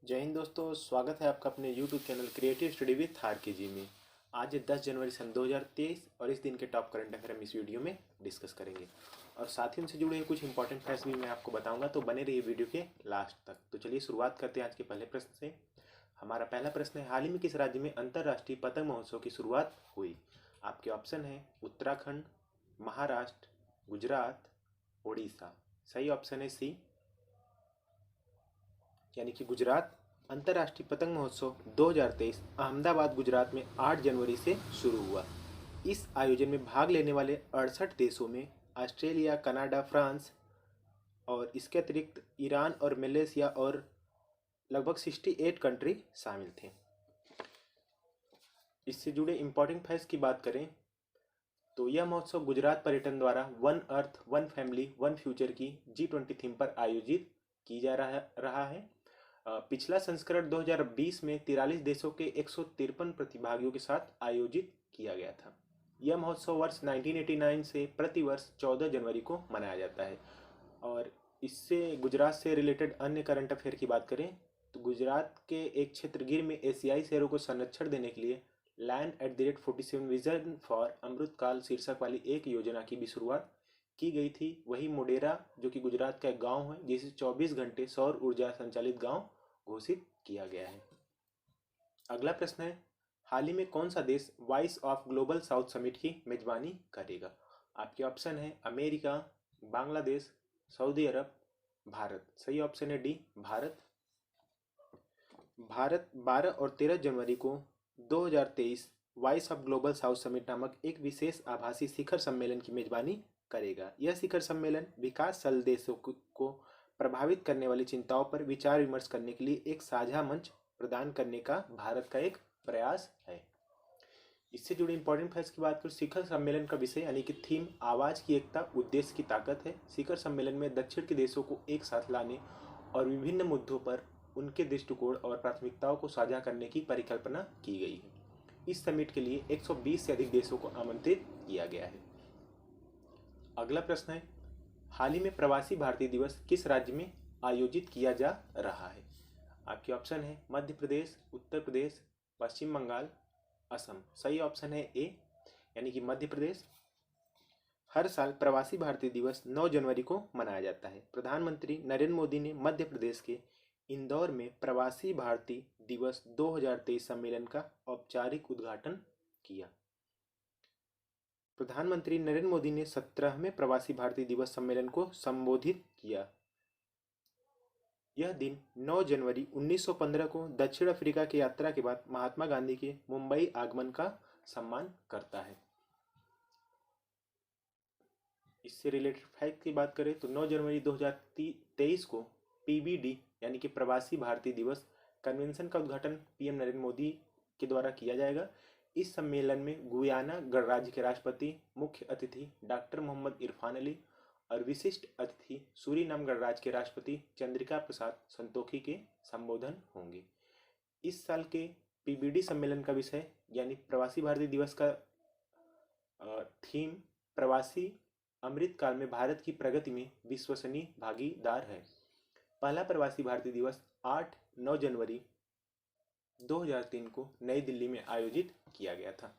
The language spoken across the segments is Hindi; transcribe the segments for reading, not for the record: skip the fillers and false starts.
जय हिंद दोस्तों, स्वागत है आपका अपने YouTube channel creative study with R K G में। आज है 10 जनवरी सन 2023 और इस दिन के टॉप करंट अफेयर हम इस वीडियो में डिस्कस करेंगे। और साथ ही उनसे जुड़े हुए कुछ इंपॉर्टेंट फैक्ट्स भी मैं आपको बताऊंगा, तो बने रहिए वीडियो के लास्ट तक। तो चलिए शुरुआत करते हैं आज के पहले प्रश्न से। हमारा पहला प्रश्न है, हाल ही में किस राज्य में अंतर्राष्ट्रीय पतंग महोत्सव की शुरुआत हुई? आपके ऑप्शन है उत्तराखंड, महाराष्ट्र, गुजरात, उड़ीसा। सही ऑप्शन है सी, यानी कि गुजरात। अंतर्राष्ट्रीय पतंग महोत्सव 2023 अहमदाबाद गुजरात में 8 जनवरी से शुरू हुआ। इस आयोजन में भाग लेने वाले 68 देशों में ऑस्ट्रेलिया, कनाडा, फ्रांस और इसके अतिरिक्त ईरान और मलेशिया और लगभग 68 कंट्री शामिल थे। इससे जुड़े इंपॉर्टेंट फैक्ट्स की बात करें तो यह महोत्सव गुजरात पर्यटन द्वारा one earth one family one future की G20 थीम पर आयोजित की जा रहा है। पिछला संस्करण 2020 में 43 देशों के 153 प्रतिभागियों के साथ आयोजित किया गया था। यह महोत्सव वर्ष 1989 से प्रतिवर्ष 14 जनवरी को मनाया जाता है। और इससे गुजरात से रिलेटेड अन्य करंट अफेयर की बात करें तो गुजरात के एक क्षेत्र गिर में एशियाई शेरों को संरक्षण देने के लिए Land@47 विजन फॉर अमृतकाल शीर्षक वाली एक योजना की भी शुरुआत की गई थी। वही मोडेरा, जो कि गुजरात का एक गांव है, जिसे 24 घंटे सौर ऊर्जा संचालित गांव घोषित किया गया है। अगला प्रश्न है, हाल ही में कौन सा देश voice of global south summit की मेजबानी करेगा? आपके ऑप्शन है अमेरिका, बांग्लादेश, सऊदी अरब, भारत। सही ऑप्शन है डी, भारत। भारत 12 और 13 जनवरी को 2023 voice of global south summit नामक एक विशेष आभासी शिखर सम्मेलन की मेजबानी करेगा। यह शिखर सम्मेलन विकासशील देशों को प्रभावित करने वाली चिंताओं पर विचार विमर्श करने के लिए एक साझा मंच प्रदान करने का भारत का एक प्रयास है। इससे जुड़े इंपॉर्टेंट फैक्ट्स की बात करें, शिखर सम्मेलन का विषय यानी कि थीम आवाज की एकता, उद्देश्य की ताकत है। शिखर सम्मेलन में दक्षिण के देशों को एक साथ लाने और विभिन्न मुद्दों पर उनके दृष्टिकोण और प्राथमिकताओं को साझा करने की परिकल्पना की गई है। इस समिट के लिए 120 से अधिक देशों को आमंत्रित किया गया है। अगला प्रश्न है, हाल ही में प्रवासी भारतीय दिवस किस राज्य में आयोजित किया जा रहा है? आपके ऑप्शन है मध्य प्रदेश, उत्तर प्रदेश, पश्चिम बंगाल, असम। सही ऑप्शन है ए, यानी कि मध्य प्रदेश। हर साल प्रवासी भारतीय दिवस 9 जनवरी को मनाया जाता है। प्रधानमंत्री नरेंद्र मोदी ने मध्य प्रदेश के इंदौर में प्रवासी भारतीय दिवस 2023 सम्मेलन का औपचारिक उद्घाटन किया। प्रधानमंत्री नरेंद्र मोदी ने 17वें प्रवासी भारतीय दिवस सम्मेलन को संबोधित किया। यह दिन 9 जनवरी 1915 को दक्षिण अफ्रीका की यात्रा के बाद महात्मा गांधी के मुंबई आगमन का सम्मान करता है। इससे रिलेटेड फैक्ट की बात करें तो 9 जनवरी 2023 को PBD यानी कि प्रवासी भारतीय दिवस कन्वेंशन का उद्घाटन PM नरेंद्र मोदी के द्वारा किया जाएगा। इस सम्मेलन में गुयाना गणराज्य के राष्ट्रपति, मुख्य अतिथि डॉक्टर मोहम्मद इरफान अली और विशिष्ट अतिथि सूरीनाम गणराज्य के राष्ट्रपति चंद्रिका प्रसाद संतोखी के संबोधन होंगे। इस साल के PBD सम्मेलन का विषय यानी प्रवासी भारतीय दिवस का थीम प्रवासी अमृतकाल में भारत की प्रगति में विश्वसनीय भागीदार है। पहला प्रवासी भारतीय दिवस 8-9 जनवरी 2003 को नई दिल्ली में आयोजित किया गया था।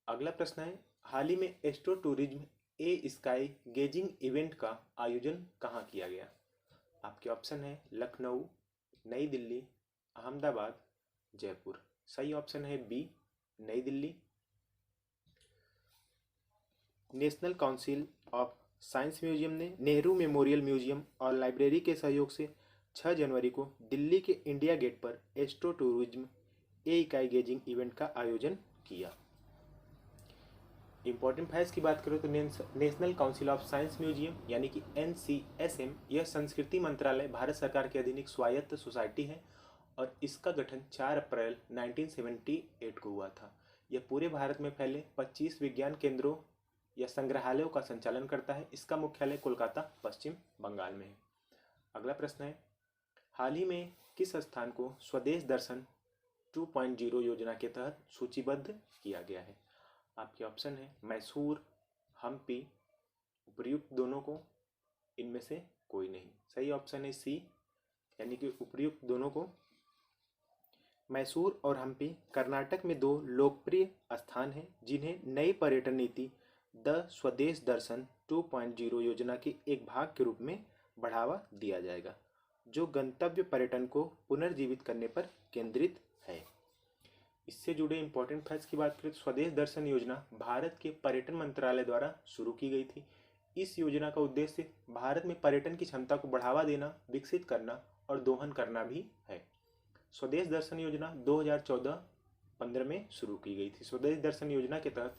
अगला प्रश्न है, हाल ही में एस्ट्रो टूरिज्म ए स्काई गेजिंग इवेंट का आयोजन कहाँ किया गया? आपके ऑप्शन है लखनऊ, नई दिल्ली, अहमदाबाद, जयपुर। सही ऑप्शन है बी, नई Delhi. National council of science museum ने नेहरू मेमोरियल म्यूजियम और लाइब्रेरी के सहयोग से 6 जनवरी को दिल्ली के इंडिया गेट पर एस्ट्रो टूरिज्म ए इकाई गेजिंग इवेंट का आयोजन किया। इंपॉर्टेंट फैक्ट्स की बात करें तो national council of science museum यानी कि NCSM यह संस्कृति मंत्रालय भारत सरकार के अधीन एक स्वायत्त सोसाइटी है और इसका गठन 4 अप्रैल 1978 को हुआ था। यह पूरे भारत में फैले 25 विज्ञान केंद्रों या संग्रहालयों का संचालन करता है। इसका मुख्यालय कोलकाता, पश्चिम बंगाल में है। अगला प्रश्न है, हाल ही में किस स्थान को स्वदेश दर्शन 2.0 योजना के तहत सूचीबद्ध किया गया है? आपके ऑप्शन है मैसूर, हम्पी, उपर्युक्त दोनों को, इनमें से कोई नहीं। सही ऑप्शन है सी, यानी कि उपर्युक्त दोनों को। मैसूर और हम्पी कर्नाटक में दो लोकप्रिय स्थान हैं जिन्हें नई पर्यटन नीति द स्वदेश दर्शन 2.0 योजना के एक भाग के रूप में बढ़ावा दिया जाएगा, जो गंतव्य पर्यटन को पुनर्जीवित करने पर केंद्रित है। इससे जुड़े इंपॉर्टेंट फैक्ट्स की बात करें तो स्वदेश दर्शन योजना भारत के पर्यटन मंत्रालय द्वारा शुरू की गई थी। इस योजना का उद्देश्य भारत में पर्यटन की क्षमता को बढ़ावा देना, विकसित करना और दोहन करना भी है। स्वदेश दर्शन योजना 2014-15 में शुरू की गई थी। स्वदेश दर्शन योजना के तहत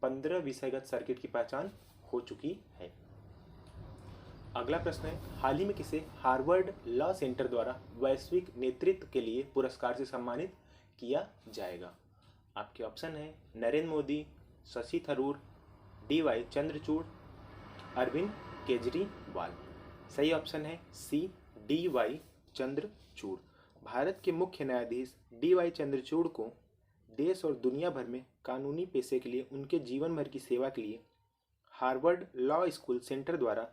15 विषयगत सर्किट की पहचान हो चुकी है। अगला प्रश्न है, हाल ही में किसे हार्वर्ड लॉ सेंटर द्वारा वैश्विक नेतृत्व के लिए पुरस्कार से सम्मानित किया जाएगा? आपके ऑप्शन है नरेंद्र मोदी, शशि थरूर, DY चंद्रचूड़, अरविंद केजरीवाल। सही ऑप्शन है सी, DY चंद्रचूड़। भारत के मुख्य न्यायाधीश DY चंद्रचूड़ को देश और दुनिया भर में कानूनी पेशे के लिए उनके जीवन भर की सेवा के लिए हार्वर्ड लॉ स्कूल सेंटर द्वारा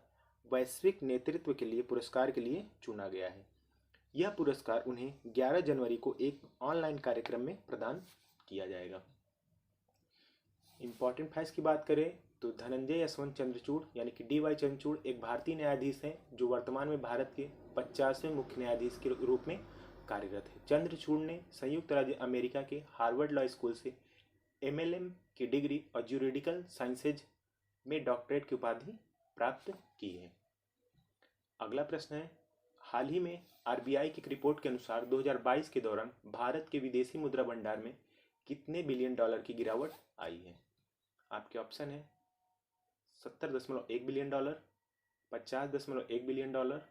वैश्विक नेतृत्व के लिए पुरस्कार के लिए चुना गया है। यह पुरस्कार उन्हें 11 जनवरी को एक ऑनलाइन कार्यक्रम में प्रदान किया जाएगा। इंपॉर्टेंट फैक्ट्स की बात करें तो धनंजय यशवंत चंद्रचूड़ यानी कि DY चंद्रचूड़ एक भारतीय न्यायाधीश हैं जो वर्तमान में भारत के 50वें मुख्य न्यायाधीश के रूप में कार्यरत है। चंद्रचूड़ ने संयुक्त राज्य अमेरिका के हार्वर्ड लॉ स्कूल से MLM की डिग्री और ज्यूरिडिकल साइंसेज में डॉक्टरेट की उपाधि प्राप्त की है। अगला प्रश्न है, हाल ही में RBI की एक रिपोर्ट के अनुसार 2022 के दौरान भारत के विदेशी मुद्रा भंडार में कितने बिलियन डॉलर की गिरावट आई है? आपके ऑप्शन है 70.1 billion dollar, 50.1 billion dollar,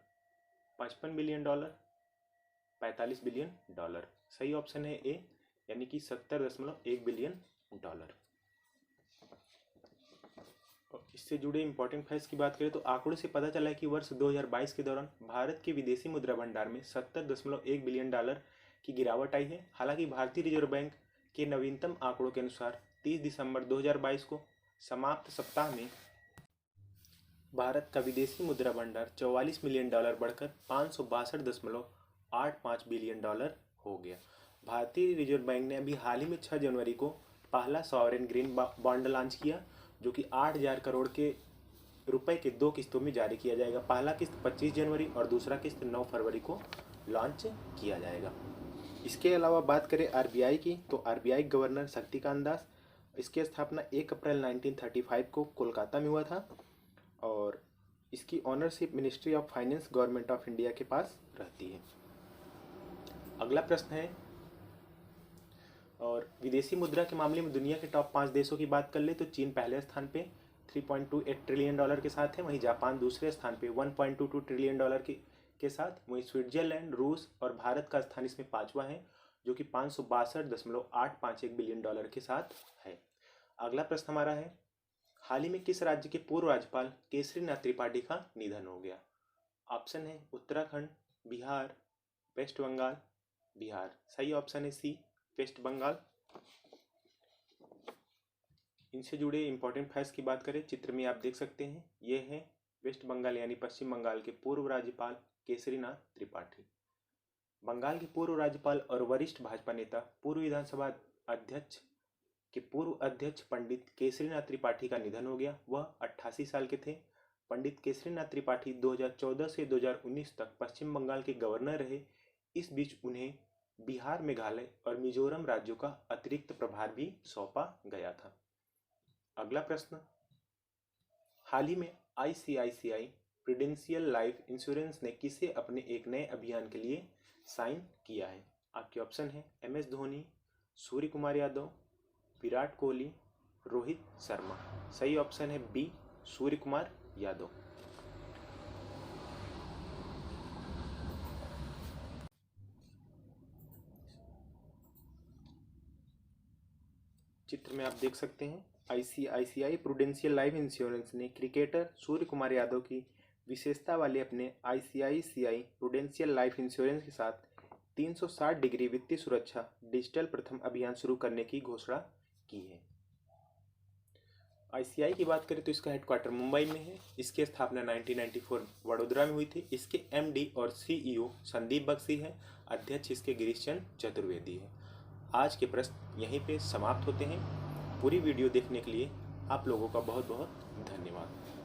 55 billion dollar, 45 billion dollar. सही ऑप्शन है ए, यानी कि 70.1 बिलियन डॉलर। इससे जुड़े इंपॉर्टेंट फैक्ट्स की बात करें तो आंकड़ों से पता चला है कि वर्ष 2022 के दौरान भारत के विदेशी मुद्रा भंडार में 70.1 बिलियन डॉलर की गिरावट आई है। हालांकि भारतीय रिजर्व बैंक के नवीनतम आंकड़ों के अनुसार 30 दिसंबर 2022 को समाप्त सप्ताह में भारत का विदेशी मुद्रा भंडार 44 मिलियन डॉलर बढ़कर 562.85 बिलियन डॉलर हो गया। भारतीय रिजर्व बैंक ने अभी हाल ही में 6 जनवरी को पहला सॉवरेन ग्रीन बॉन्ड लॉन्च किया, जो कि 8,000 करोड़ के रुपए के 2 किस्तों में जारी किया जाएगा। पहला किस्त 25 जनवरी और दूसरा किस्त 9 फरवरी को लॉन्च किया जाएगा। इसके अलावा बात करें RBI की तो RBI गवर्नर शक्तिकांत दास, इसकी स्थापना 1 अप्रैल 1935 को कोलकाता में हुआ था और इसकी ownership ministry of finance government of India के पास रहती है। अगला प्रश्न है, और विदेशी मुद्रा के मामले में दुनिया के टॉप 5 देशों की बात कर ले तो चीन पहले स्थान पे 3.28 ट्रिलियन डॉलर के साथ है, वहीं जापान दूसरे स्थान पे 1.22 ट्रिलियन डॉलर के साथ, वहीं स्विट्जरलैंड, रूस और भारत का स्थान इसमें 5वां है जो कि 562.851 बिलियन डॉलर के साथ है। अगला प्रश्न हमारा है, हाल ही में किस राज्य के पूर्व राज्यपाल केसरीनाथ त्रिपाठी का निधन हो गया? ऑप्शन है उत्तराखंड, बिहार, वेस्ट बंगाल, बिहार। सही ऑप्शन है सी, वेस्ट बंगाल। इनसे जुड़े इंपॉर्टेंट फैक्ट्स की बात करें, चित्र में आप देख सकते हैं, ये है वेस्ट बंगाल यानी पश्चिम बंगाल के पूर्व राज्यपाल केसरीनाथ त्रिपाठी। बंगाल के पूर्व राज्यपाल और वरिष्ठ भाजपा नेता, पूर्व विधानसभा अध्यक्ष के पूर्व अध्यक्ष पंडित केसरीनाथ त्रिपाठी का निधन हो गया। वह 88 साल के थे। पंडित केसरीनाथ त्रिपाठी 2014 से 2019 तक पश्चिम बंगाल के गवर्नर रहे। इस बीच उन्हें बिहार, मेघालय और मिजोरम राज्यों का अतिरिक्त प्रभार भी सौंपा गया था। अगला प्रश्न, हाल ही में ICICI प्रूडेंशियल लाइफ इंश्योरेंस ने किसे अपने एक नए अभियान के लिए साइन किया है? आपके ऑप्शन है MS धोनी, सूर्य कुमार यादव, विराट कोहली, रोहित शर्मा। सही ऑप्शन है बी, सूर्य कुमार यादव। चित्र में आप देख सकते हैं, ICICI प्रूडेंशियल लाइफ इंश्योरेंस ने क्रिकेटर सूर्य कुमार यादव की विशेषता वाले अपने ICICI प्रूडेंशियल लाइफ इंश्योरेंस के साथ 360 डिग्री वित्तीय सुरक्षा डिजिटल प्रथम अभियान शुरू करने की घोषणा की है। आईसीआई की बात करें तो इसका हेडक्वार्टर मुंबई में है। इसकी स्थापना 1994 वडोदरा में हुई थी। इसके एमडी और सीईओ संदीप बख्शी हैं। अध्यक्ष इसके गिरीश चंद्र चतुर्वेदी है। आज के प्रश्न यहीं पे समाप्त होते हैं। पूरी वीडियो देखने के लिए आप लोगों का बहुत बहुत धन्यवाद।